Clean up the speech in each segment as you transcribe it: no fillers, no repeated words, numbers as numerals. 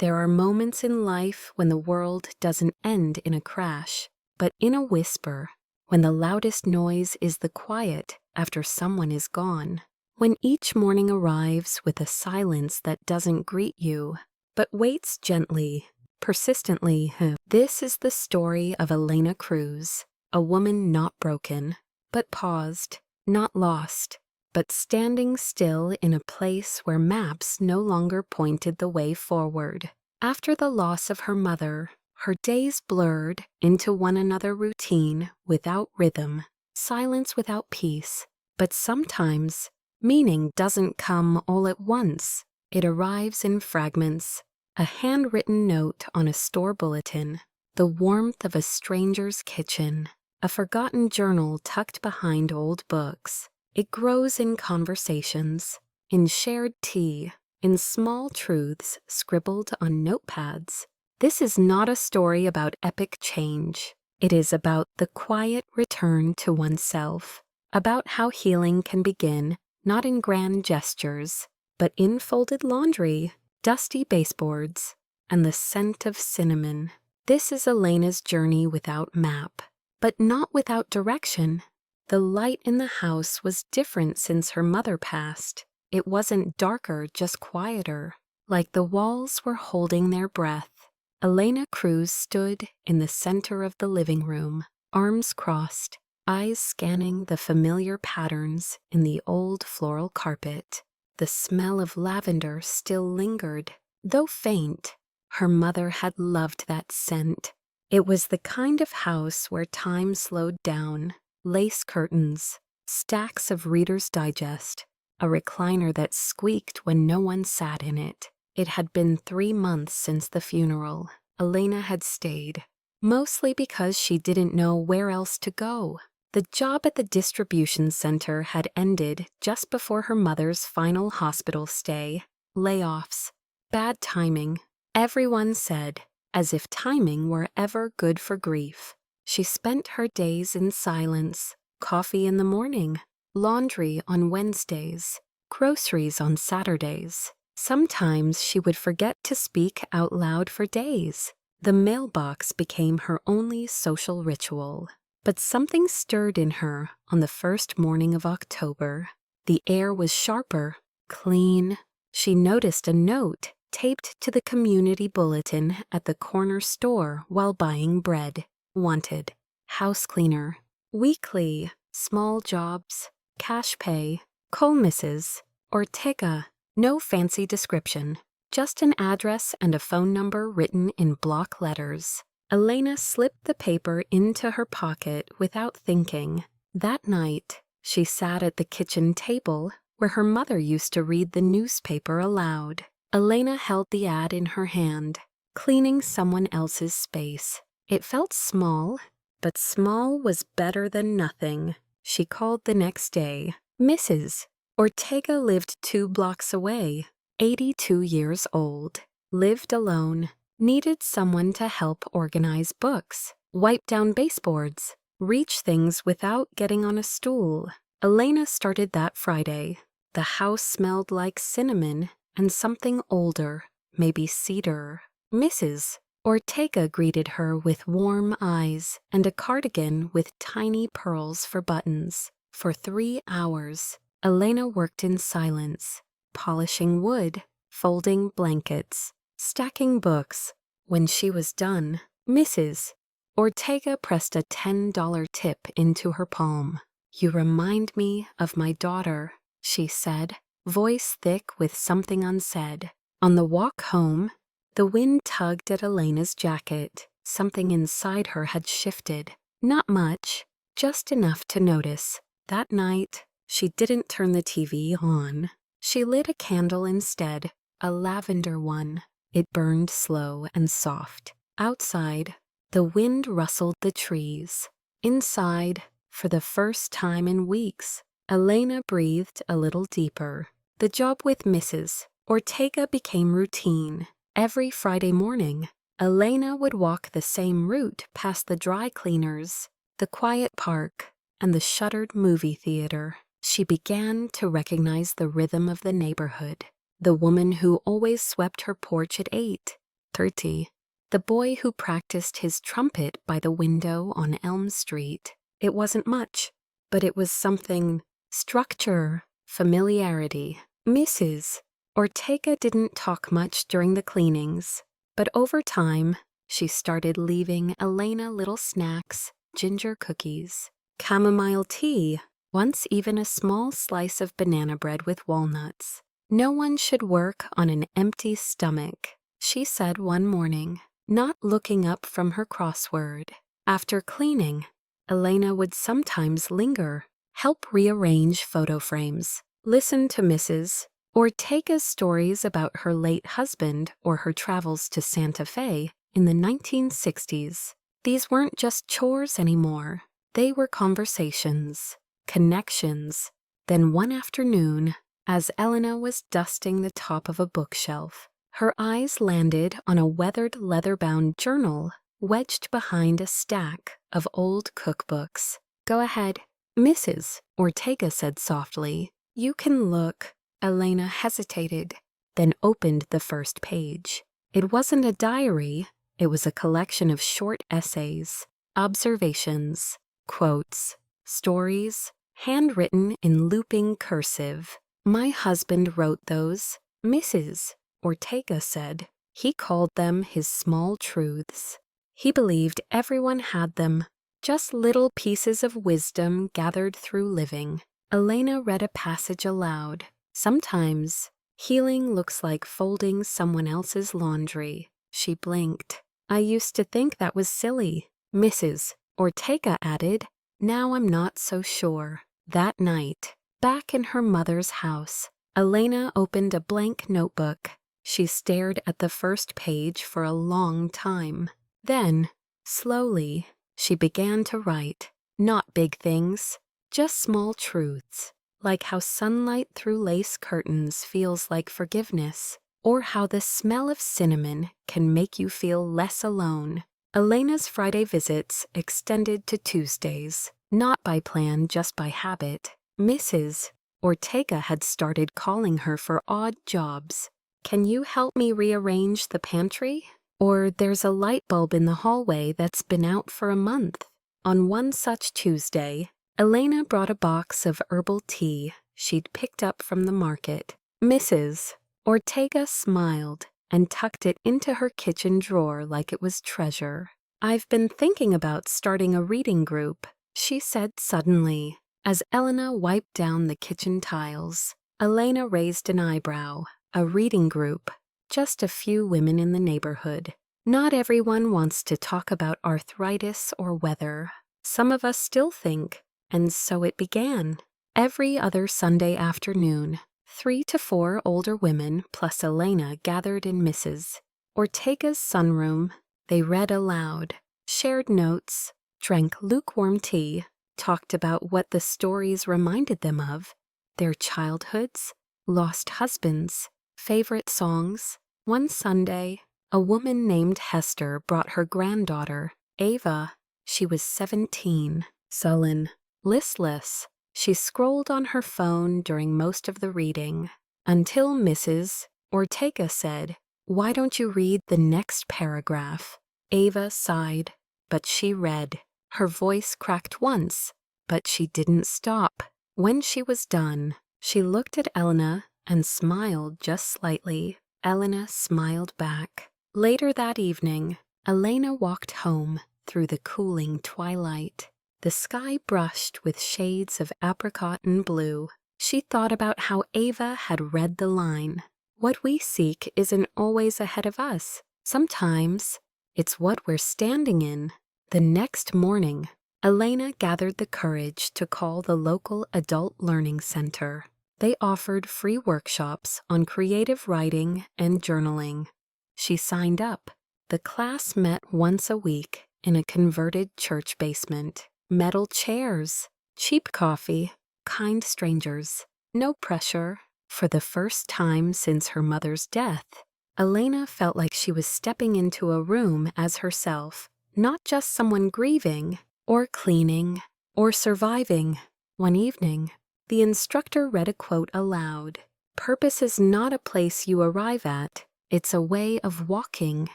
There are moments in life when the world doesn't end in a crash, but in a whisper, when the loudest noise is the quiet after someone is gone. When each morning arrives with a silence that doesn't greet you, but waits gently, persistently. This is the story of Elena Cruz, a woman not broken, but paused, not lost, but standing still in a place where maps no longer pointed the way forward. After the loss of her mother, her days blurred into one another, routine without rhythm, silence without peace. But sometimes meaning doesn't come all at once. It arrives in fragments. A handwritten note on a store bulletin, the warmth of a stranger's kitchen, a forgotten journal tucked behind old books. It grows in conversations, in shared tea, in small truths scribbled on notepads. This is not a story about epic change. It is about the quiet return to oneself, about how healing can begin not in grand gestures, but in folded laundry, dusty baseboards, and the scent of cinnamon. This is Elena's journey without map, but not without direction. The light in the house was different since her mother passed. It wasn't darker, just quieter, like the walls were holding their breath. Elena Cruz stood in the center of the living room, arms crossed, eyes scanning the familiar patterns in the old floral carpet. The smell of lavender still lingered, though faint. Her mother had loved that scent. It was the kind of house where time slowed down. Lace curtains, stacks of Reader's Digest, a recliner that squeaked when no one sat in it. It had been 3 months since the funeral. Elena had stayed, mostly because she didn't know where else to go. The job at the distribution center had ended just before her mother's final hospital stay. Layoffs, bad timing, everyone said, as if timing were ever good for grief. She spent her days in silence, coffee in the morning, laundry on Wednesdays, groceries on Saturdays. Sometimes she would forget to speak out loud for days. The mailbox became her only social ritual. But something stirred in her on the first morning of October. The air was sharper, clean. She noticed a note taped to the community bulletin at the corner store while buying bread. Wanted, house cleaner, weekly, small jobs, cash pay, coal misses, Ortega. No fancy description, just an address and a phone number written in block letters. Elena slipped the paper into her pocket without thinking. That night, she sat at the kitchen table where her mother used to read the newspaper aloud. Elena held the ad in her hand, cleaning someone else's space. It felt small, but small was better than nothing. She called the next day. Mrs. Ortega lived 2 blocks away, 82 years old, lived alone. Needed someone to help organize books, wipe down baseboards, reach things without getting on a stool. Elena started that Friday. The house smelled like cinnamon and something older, maybe cedar. Mrs. Ortega greeted her with warm eyes and a cardigan with tiny pearls for buttons. For 3 hours, Elena worked in silence, polishing wood, folding blankets, stacking books. When she was done, Mrs. Ortega pressed a $10 tip into her palm. "You remind me of my daughter," she said, voice thick with something unsaid. On the walk home, the wind tugged at Elena's jacket. Something inside her had shifted. Not much, just enough to notice. That night, she didn't turn the TV on. She lit a candle instead, a lavender one. It burned slow and soft. Outside, the wind rustled the trees. Inside, for the first time in weeks, Elena breathed a little deeper. The job with Mrs. Ortega became routine. Every Friday morning, Elena would walk the same route past the dry cleaners, the quiet park, and the shuttered movie theater. She began to recognize the rhythm of the neighborhood. The woman who always swept her porch at 8, 30. The boy who practiced his trumpet by the window on Elm Street. It wasn't much, but it was something. Structure, familiarity. Mrs. Ortega didn't talk much during the cleanings, but over time, she started leaving Elena little snacks, ginger cookies, chamomile tea, once even a small slice of banana bread with walnuts. No one should work on an empty stomach, she said one morning, not looking up from her crossword. After cleaning, Elena would sometimes linger, help rearrange photo frames, listen to Mrs. Ortega's stories about her late husband or her travels to Santa Fe in the 1960s. These weren't just chores anymore. They were conversations, connections. Then one afternoon, as Elena was dusting the top of a bookshelf, her eyes landed on a weathered leather-bound journal wedged behind a stack of old cookbooks. "Go ahead," Mrs. Ortega said softly. "You can look." Elena hesitated, then opened the first page. It wasn't a diary. It was a collection of short essays, observations, quotes, stories, handwritten in looping cursive. "My husband wrote those," Mrs. Ortega said. "He called them his small truths. He believed everyone had them, just little pieces of wisdom gathered through living." Elena read a passage aloud. "Sometimes, healing looks like folding someone else's laundry." She blinked. "I used to think that was silly," Mrs. Ortega added. "Now I'm not so sure." That night, back in her mother's house, Elena opened a blank notebook. She stared at the first page for a long time. Then, slowly, she began to write. Not big things, just small truths, like how sunlight through lace curtains feels like forgiveness, or how the smell of cinnamon can make you feel less alone. Elena's Friday visits extended to Tuesdays, not by plan, just by habit. Mrs. Ortega had started calling her for odd jobs. "Can you help me rearrange the pantry?" Or, "There's a light bulb in the hallway that's been out for a month." On one such Tuesday, Elena brought a box of herbal tea she'd picked up from the market. Mrs. Ortega smiled and tucked it into her kitchen drawer like it was treasure. "I've been thinking about starting a reading group," she said suddenly, as Elena wiped down the kitchen tiles. Elena raised an eyebrow. A reading group, just a few women in the neighborhood. Not everyone wants to talk about arthritis or weather. Some of us still think, and so it began. Every other Sunday afternoon, 3 to 4 older women plus Elena gathered in Mrs. Ortega's sunroom. They read aloud, shared notes, drank lukewarm tea, talked about what the stories reminded them of, their childhoods, lost husbands, favorite songs. One Sunday, a woman named Hester brought her granddaughter, Ava. She was 17, sullen, listless. She scrolled on her phone during most of the reading, until Mrs. Ortega said, "Why don't you read the next paragraph?" Ava sighed, but she read. Her voice cracked once, but she didn't stop. When she was done, she looked at Elena and smiled just slightly. Elena smiled back. Later that evening, Elena walked home through the cooling twilight. The sky brushed with shades of apricot and blue. She thought about how Ava had read the line, "What we seek isn't always ahead of us. Sometimes it's what we're standing in." The next morning, Elena gathered the courage to call the local adult learning center. They offered free workshops on creative writing and journaling. She signed up. The class met once a week in a converted church basement. Metal chairs, cheap coffee, kind strangers. No pressure. For the first time since her mother's death, Elena felt like she was stepping into a room as herself, not just someone grieving, or cleaning, or surviving. One evening, the instructor read a quote aloud. "Purpose is not a place you arrive at, It's a way of walking.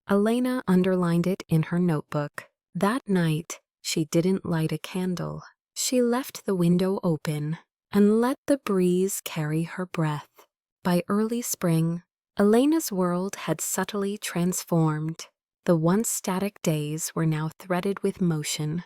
Elena underlined it in her notebook. That night, she didn't light a candle. She left the window open and let the breeze carry her breath. By early spring, Elena's world had subtly transformed. The once static days were now threaded with motion.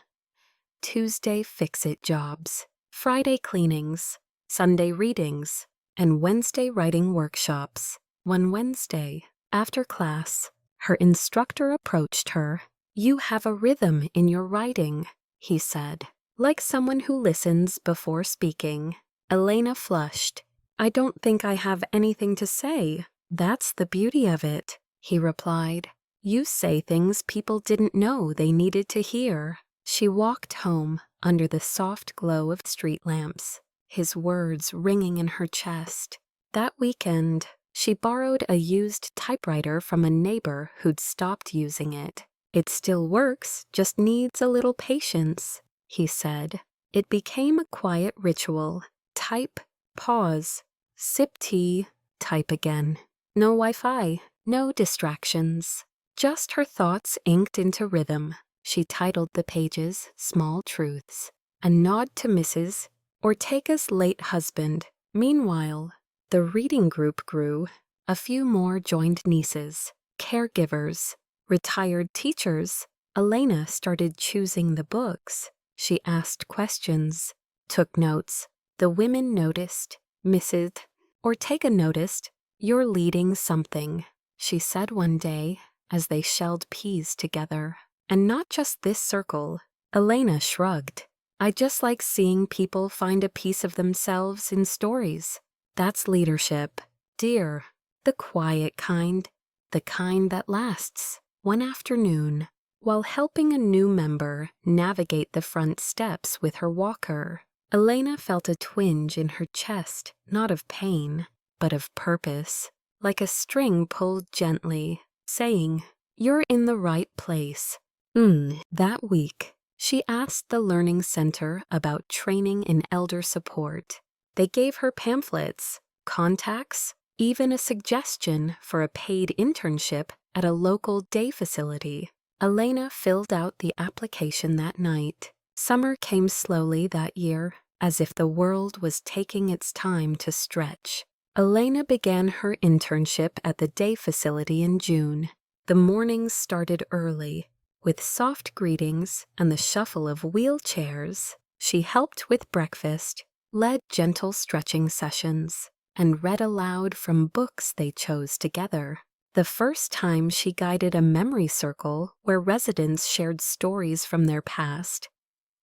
Tuesday fix-it jobs, Friday cleanings, Sunday readings, and Wednesday writing workshops. One Wednesday, after class, her instructor approached her. "You have a rhythm in your writing," he said, like someone who listens before speaking. Elena flushed. "I don't think I have anything to say." "That's the beauty of it," he replied. "You say things people didn't know they needed to hear." She walked home under the soft glow of street lamps, his words ringing in her chest. That weekend, she borrowed a used typewriter from a neighbor who'd stopped using it. "It still works, just needs a little patience," he said. It became a quiet ritual. Type, pause, sip tea, type again. No Wi-Fi, no distractions. Just her thoughts inked into rhythm. She titled the pages Small Truths, a nod to Mrs. Ortega's late husband. Meanwhile, the reading group grew. A few more joined nieces, caregivers, retired teachers. Elena started choosing the books. She asked questions, took notes. The women noticed. Mrs. Ortega noticed. "You're leading something," she said one day as they shelled peas together. "And not just this circle." Elena shrugged. "I just like seeing people find a piece of themselves in stories. That's leadership, dear. The quiet kind, the kind that lasts." One afternoon, while helping a new member navigate the front steps with her walker, Elena felt a twinge in her chest, not of pain, but of purpose, like a string pulled gently, saying, "You're in the right place." That week, she asked the Learning Center about training in elder support. They gave her pamphlets, contacts, even a suggestion for a paid internship at a local day facility. Elena filled out the application that night. Summer came slowly that year, as if the world was taking its time to stretch. Elena began her internship at the day facility in June. The mornings started early. With soft greetings and the shuffle of wheelchairs, she helped with breakfast, led gentle stretching sessions, and read aloud from books they chose together. The first time she guided a memory circle where residents shared stories from their past,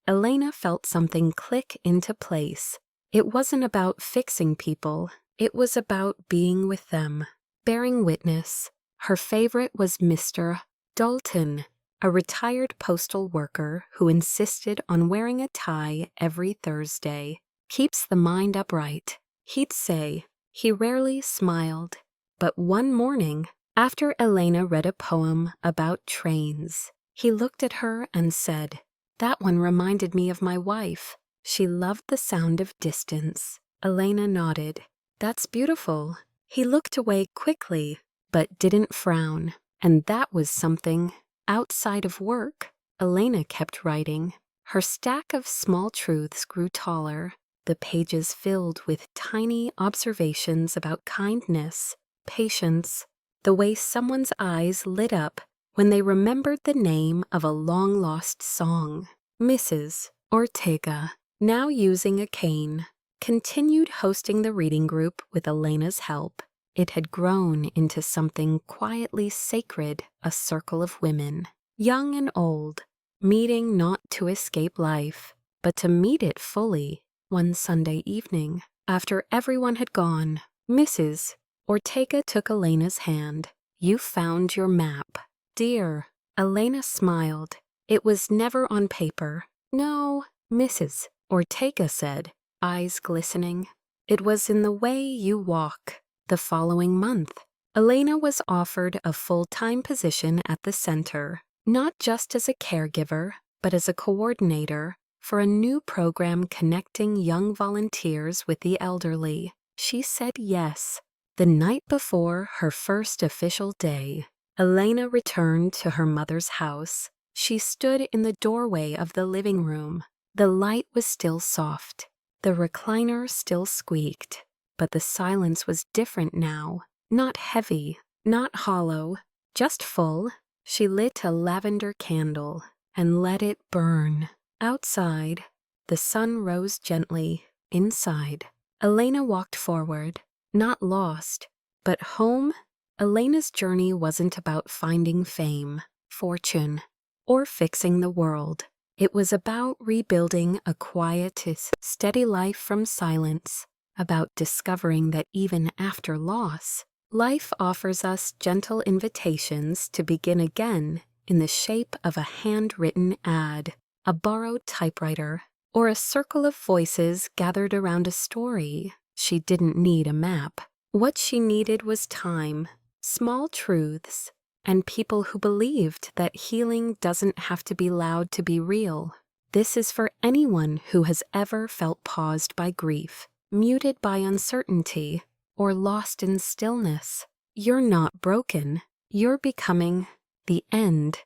Elena felt something click into place. It wasn't about fixing people, it was about being with them, bearing witness. Her favorite was Mr. Dalton, a retired postal worker who insisted on wearing a tie every Thursday. "Keeps the mind upright," he'd say. He rarely smiled. But one morning, after Elena read a poem about trains, he looked at her and said, "That one reminded me of my wife. She loved the sound of distance." Elena nodded. "That's beautiful." He looked away quickly, but didn't frown. And that was something. Outside of work, Elena kept writing. Her stack of small truths grew taller, the pages filled with tiny observations about kindness, patience, the way someone's eyes lit up when they remembered the name of a long-lost song. Mrs. Ortega, now using a cane, continued hosting the reading group with Elena's help. It had grown into something quietly sacred, a circle of women, young and old, meeting not to escape life, but to meet it fully. One Sunday evening, after everyone had gone, Mrs. Ortega took Elena's hand. "You found your map, dear." Elena smiled. "It was never on paper." "No," Mrs. Ortega said, eyes glistening. "It was in the way you walk." The following month, Elena was offered a full-time position at the center, not just as a caregiver, but as a coordinator for a new program connecting young volunteers with the elderly. She said yes. The night before her first official day, Elena returned to her mother's house. She stood in the doorway of the living room. The light was still soft. The recliner still squeaked. But the silence was different now. Not heavy, not hollow, just full. She lit a lavender candle and let it burn. Outside, the sun rose gently. Inside, Elena walked forward, not lost, but home. Elena's journey wasn't about finding fame, fortune, or fixing the world. It was about rebuilding a quiet, steady life from silence, about discovering that even after loss, life offers us gentle invitations to begin again in the shape of a handwritten ad, a borrowed typewriter, or a circle of voices gathered around a story. She didn't need a map. What she needed was time, small truths, and people who believed that healing doesn't have to be loud to be real. This is for anyone who has ever felt paused by grief, muted by uncertainty, or lost in stillness. You're not broken. You're becoming. The end